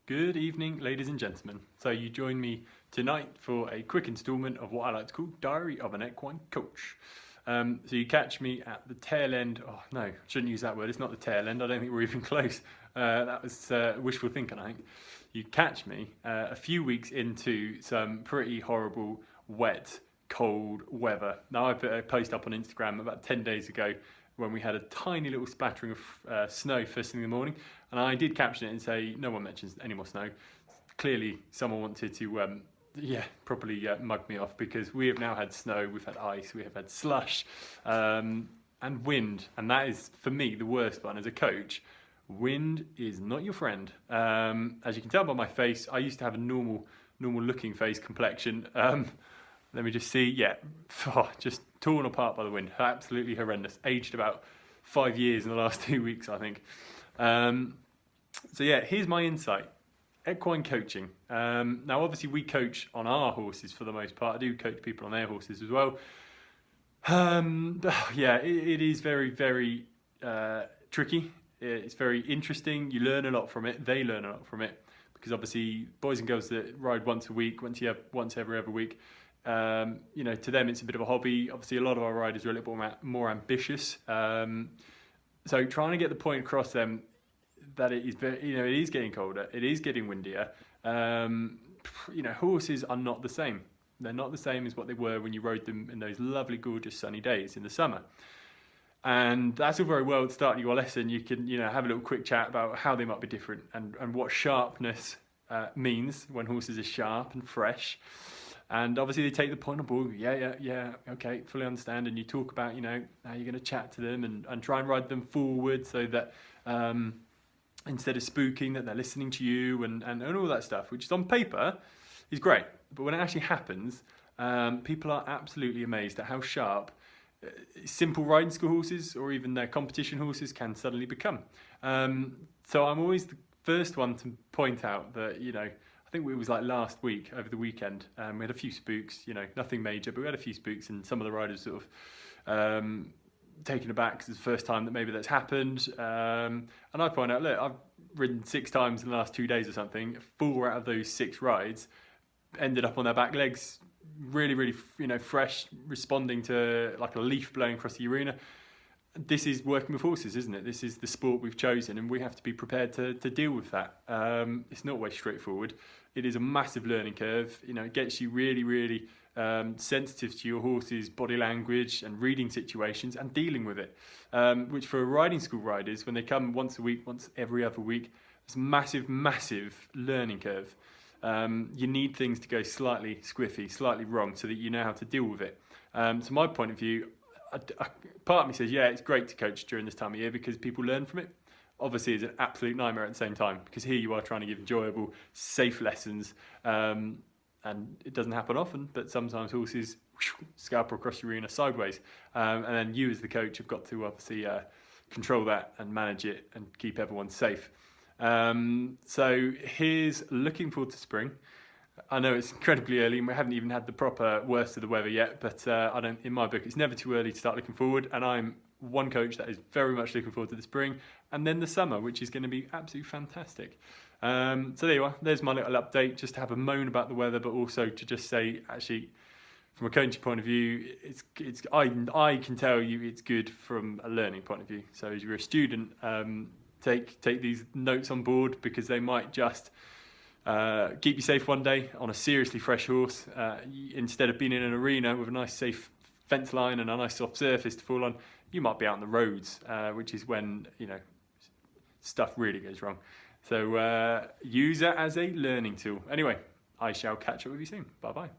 Good evening, ladies and gentlemen. So you join me tonight for a quick instalment of what I like to call Diary of an Equine Coach. So you catch me at the tail end. Oh no, I shouldn't use that word. It's not the tail end. I don't think we're even close. That was wishful thinking, I think. You catch me a few weeks into some pretty horrible, wet, cold weather. Now I put a post up on Instagram about 10 days ago when we had a tiny little splattering of snow first thing in the morning, and I did caption it and say no one mentions any more snow. Clearly someone wanted to properly mug me off, because we have now had snow, we've had ice, we have had slush, and wind, and that is for me the worst one as a coach. Wind is not your friend. As you can tell by my face, I used to have a normal looking face complexion. Let me just see, just torn apart by the wind, absolutely horrendous. Aged about 5 years in the last 2 weeks, I think. So here's my insight. Equine coaching. Now obviously we coach on our horses for the most part. I do coach people on their horses as well. It is very, very tricky. It's very interesting. You learn a lot from it. They learn a lot from it, because obviously boys and girls that ride once a week, once every other week, to them it's a bit of a hobby. Obviously a lot of our riders are a little bit more ambitious. So trying to get the point across them that it is very, it is getting colder, it is getting windier. Horses are not the same. They're not the same as what they were when you rode them in those lovely, gorgeous sunny days in the summer. And that's all very well at starting your lesson. You can, have a little quick chat about how they might be different and what sharpness means when horses are sharp and fresh. And obviously they take the point on board. Okay, fully understand. And you talk about, how you're going to chat to them and try and ride them forward so that instead of spooking, that they're listening to you and all that stuff, which is on paper is great. But when it actually happens, people are absolutely amazed at how sharp simple riding school horses or even their competition horses can suddenly become. So I'm always the first one to point out that, I think it was like last week, over the weekend, we had a few spooks, nothing major, but we had a few spooks, and some of the riders sort of taken aback because it's the first time that maybe that's happened. And I point out, look, I've ridden 6 times in the last 2 days or something. 4 out of those 6 rides ended up on their back legs, really, fresh, responding to like a leaf blowing across the arena. This is working with horses, isn't it? This is the sport we've chosen, and we have to be prepared to deal with that. It's not always straightforward. It is a massive learning curve. It gets you really sensitive to your horse's body language and reading situations and dealing with it, which for riding school riders, when they come once a week, once every other week, it's a massive learning curve. You need things to go slightly squiffy, slightly wrong, so that you know how to deal with it. So my point of view, part of me says, it's great to coach during this time of year because people learn from it. Obviously, it's an absolute nightmare at the same time, because here you are trying to give enjoyable, safe lessons, and it doesn't happen often, but sometimes horses scalper across the arena sideways, and then you as the coach have got to obviously control that and manage it and keep everyone safe. So here's looking forward to spring. I know it's incredibly early and we haven't even had the proper worst of the weather yet, but in my book, it's never too early to start looking forward, and I'm one coach that is very much looking forward to the spring and then the summer, which is going to be absolutely fantastic. So there you are. There's my little update, just to have a moan about the weather, but also to just say, actually, from a coaching point of view, I can tell you it's good from a learning point of view. So as you're a student, take these notes on board, because they might just keep you safe one day on a seriously fresh horse, instead of being in an arena with a nice safe fence line and a nice soft surface to fall on. You might be out on the roads, which is when stuff really goes wrong. So use it as a learning tool. Anyway, I shall catch up with you soon. Bye bye.